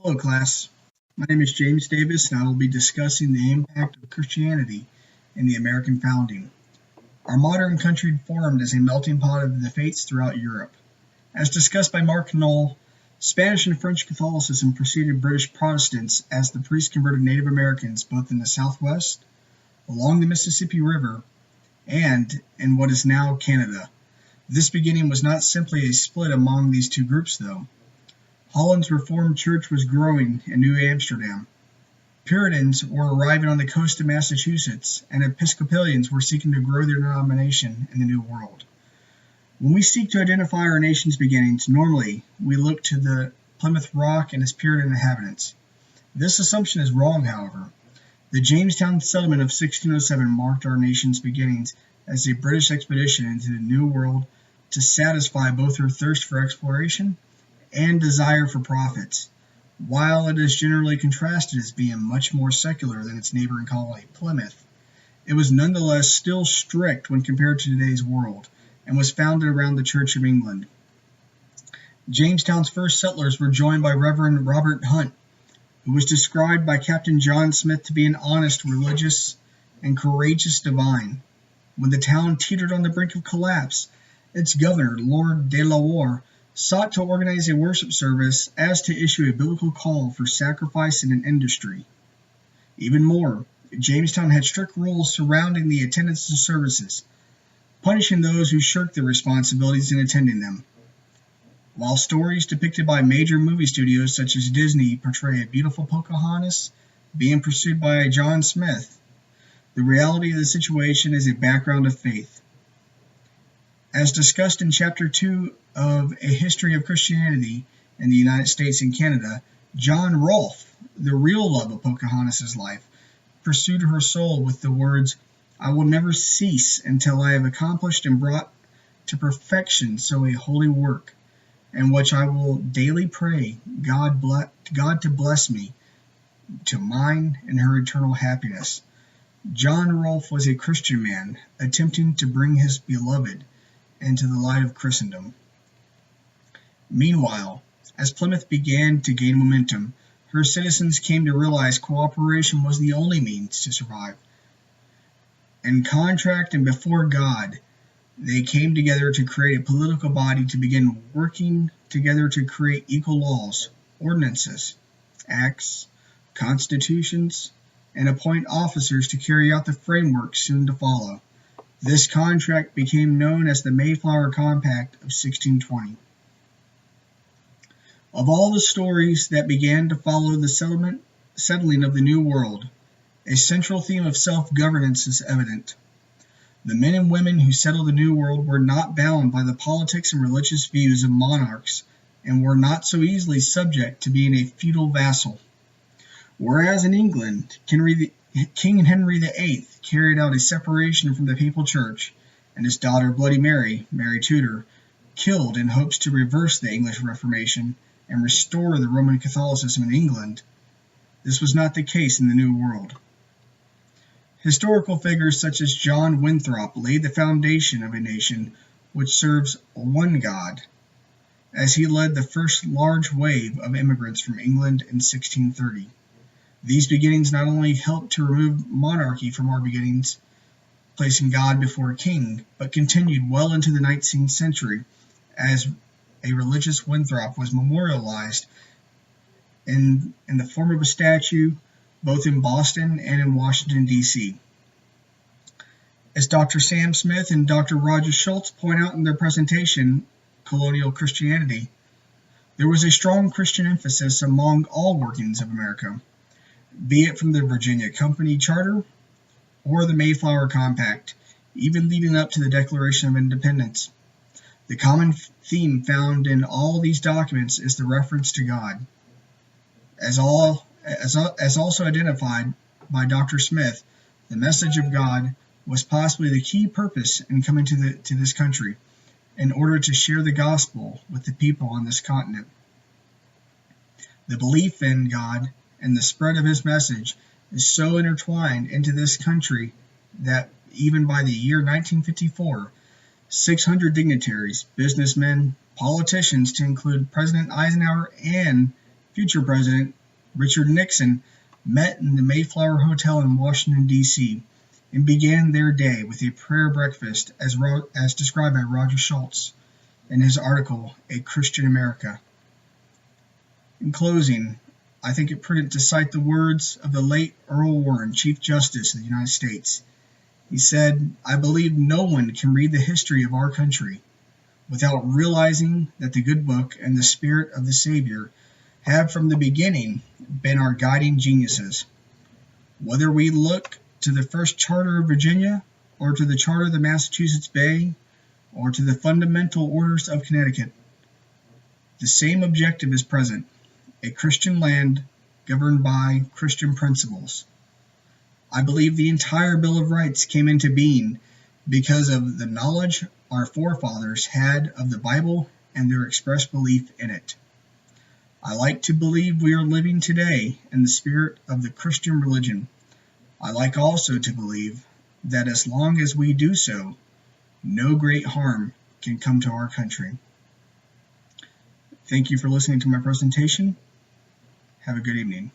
Hello, class. My name is James Davis, and I will be discussing the impact of Christianity in the American founding. Our modern country formed as a melting pot of the faiths throughout Europe. As discussed by Mark Knoll, Spanish and French Catholicism preceded British Protestants as the priests converted Native Americans both in the Southwest, along the Mississippi River, and in what is now Canada. This beginning was not simply a split among these two groups, though. Holland's Reformed Church was growing in New Amsterdam. Puritans were arriving on the coast of Massachusetts, and Episcopalians were seeking to grow their denomination in the New World. When we seek to identify our nation's beginnings, normally we look to the Plymouth Rock and its Puritan inhabitants. This assumption is wrong, however. The Jamestown settlement of 1607 marked our nation's beginnings as a British expedition into the New World to satisfy both her thirst for exploration and desire for profits. While it is generally contrasted as being much more secular than its neighboring colony, Plymouth, it was nonetheless still strict when compared to today's world, and was founded around the Church of England. Jamestown's first settlers were joined by Reverend Robert Hunt, who was described by Captain John Smith to be an honest, religious, and courageous divine. When the town teetered on the brink of collapse, its governor, Lord de la Warr, sought to organize a worship service as to issue a biblical call for sacrifice and industry. Even more, Jamestown had strict rules surrounding the attendance to services, punishing those who shirked their responsibilities in attending them. While stories depicted by major movie studios such as Disney portray a beautiful Pocahontas being pursued by a John Smith, the reality of the situation is a background of faith. As discussed in Chapter 2 of A History of Christianity in the United States and Canada, John Rolfe, the real love of Pocahontas' life, pursued her soul with the words, "I will never cease until I have accomplished and brought to perfection so a holy work, and which I will daily pray God to bless me, to mine and her eternal happiness." John Rolfe was a Christian man, attempting to bring his beloved into the light of Christendom. Meanwhile, as Plymouth began to gain momentum, her citizens came to realize cooperation was the only means to survive. In contract and before God, they came together to create a political body to begin working together to create equal laws, ordinances, acts, constitutions, and appoint officers to carry out the framework soon to follow. This contract became known as the Mayflower Compact of 1620. Of all the stories that began to follow the settling of the New World, a central theme of self-governance is evident. The men and women who settled the New World were not bound by the politics and religious views of monarchs, and were not so easily subject to being a feudal vassal. Whereas in England, King Henry VIII carried out a separation from the papal church, and his daughter Bloody Mary, Mary Tudor, killed in hopes to reverse the English Reformation and restore the Roman Catholicism in England, this was not the case in the New World. Historical figures such as John Winthrop laid the foundation of a nation which serves one God, as he led the first large wave of immigrants from England in 1630. These beginnings not only helped to remove monarchy from our beginnings, placing God before king, but continued well into the 19th century as a religious Winthrop was memorialized in the form of a statue both in Boston and in Washington, D.C. As Dr. Sam Smith and Dr. Roger Schultz point out in their presentation, Colonial Christianity, there was a strong Christian emphasis among all workings of America, be it from the Virginia Company Charter or the Mayflower Compact, even leading up to the Declaration of Independence. The common theme found in all these documents is the reference to God. As also identified by Dr. Smith, the message of God was possibly the key purpose in coming to this country, in order to share the gospel with the people on this continent. The belief in God and the spread of his message is so intertwined into this country that even by the year 1954, 600 dignitaries, businessmen, politicians to include President Eisenhower and future President Richard Nixon met in the Mayflower Hotel in Washington, D.C., and began their day with a prayer breakfast as described by Roger Schultz in his article, A Christian America. In closing, I think it prudent to cite the words of the late Earl Warren, Chief Justice of the United States. He said, "I believe no one can read the history of our country without realizing that the good book and the spirit of the Savior have from the beginning been our guiding geniuses. Whether we look to the first charter of Virginia, or to the charter of the Massachusetts Bay, or to the fundamental orders of Connecticut, the same objective is present: a Christian land governed by Christian principles. I believe the entire Bill of Rights came into being because of the knowledge our forefathers had of the Bible and their expressed belief in it. I like to believe we are living today in the spirit of the Christian religion. I like also to believe that as long as we do so, no great harm can come to our country." Thank you for listening to my presentation. Have a good evening.